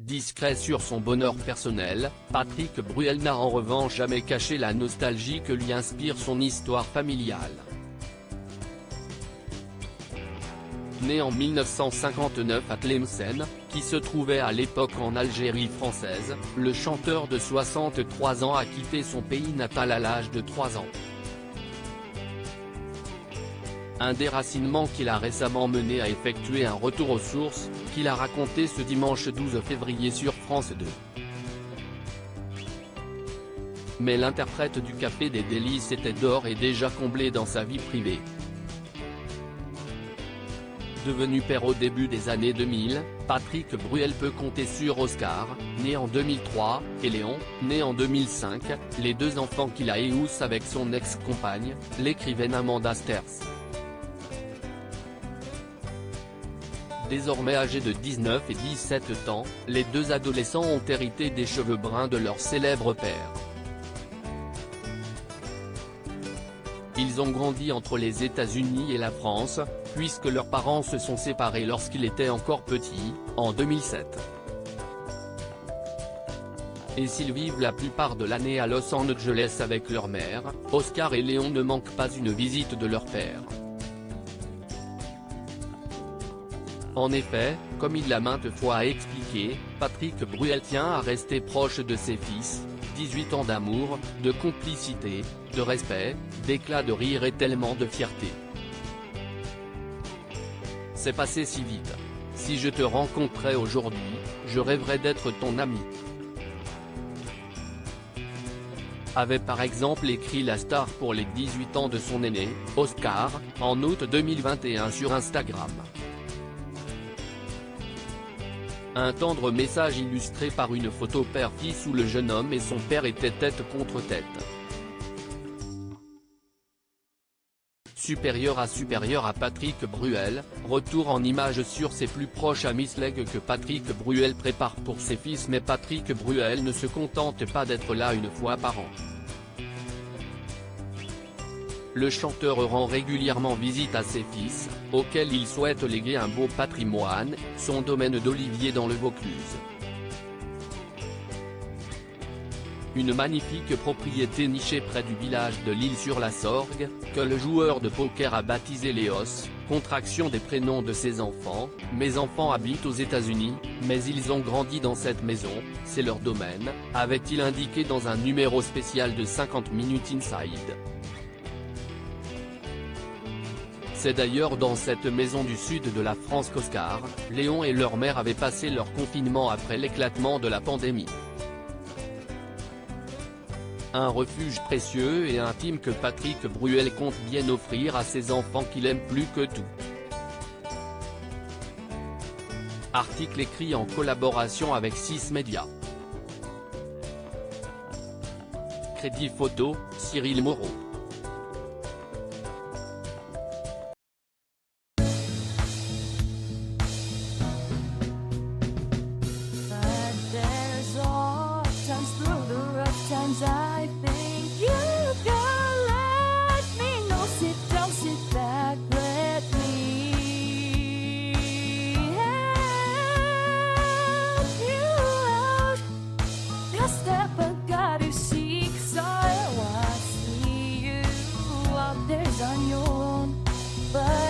Discret sur son bonheur personnel, Patrick Bruel n'a en revanche jamais caché la nostalgie que lui inspire son histoire familiale. Né en 1959 à Tlemcen, qui se trouvait à l'époque en Algérie française, le chanteur de 63 ans a quitté son pays natal à l'âge de 3 ans. Un déracinement qu'il a récemment mené à effectuer un retour aux sources, qu'il a raconté ce dimanche 12 février sur France 2. Mais l'interprète du Café des Délices était d'ores et déjà comblé dans sa vie privée. Devenu père au début des années 2000, Patrick Bruel peut compter sur Oscar, né en 2003, et Léon, né en 2005, les deux enfants qu'il a éhoussent avec son ex-compagne, l'écrivaine Amanda Sters. Désormais âgés de 19 et 17 ans, les deux adolescents ont hérité des cheveux bruns de leur célèbre père. Ils ont grandi entre les États-Unis et la France, puisque leurs parents se sont séparés lorsqu'il était encore petit, en 2007. Et s'ils vivent la plupart de l'année à Los Angeles avec leur mère, Oscar et Léon ne manquent pas une visite de leur père. En effet, comme il l'a maintes fois expliqué, Patrick Bruel tient à rester proche de ses fils, 18 ans d'amour, de complicité, de respect, d'éclats de rire et tellement de fierté. C'est passé si vite. Si je te rencontrais aujourd'hui, je rêverais d'être ton ami. Avait par exemple écrit la star pour les 18 ans de son aîné, Oscar, en août 2021 sur Instagram. Un tendre message illustré par une photo père-fils où le jeune homme et son père étaient tête contre tête. Supérieur à Patrick Bruel, retour en images sur ses plus proches amis Sleg que Patrick Bruel prépare pour ses fils, mais Patrick Bruel ne se contente pas d'être là une fois par an. Le chanteur rend régulièrement visite à ses fils, auxquels il souhaite léguer un beau patrimoine, son domaine d'olivier dans le Vaucluse. Une magnifique propriété nichée près du village de l'Île-sur-la-Sorgue, que le joueur de poker a baptisé Léos, contraction des prénoms de ses enfants. Mes enfants habitent aux États-Unis, mais ils ont grandi dans cette maison, c'est leur domaine, avait-il indiqué dans un numéro spécial de 50 Minutes Inside. C'est d'ailleurs dans cette maison du sud de la France qu'Oscar, Léon et leur mère avaient passé leur confinement après l'éclatement de la pandémie. Un refuge précieux et intime que Patrick Bruel compte bien offrir à ses enfants qu'il aime plus que tout. Article écrit en collaboration avec 6 médias. Crédit photo, Cyril Moreau. I think you can let me know. Sit down, sit back, let me help you out. The step I gotta seek, so I see you out there on your own, but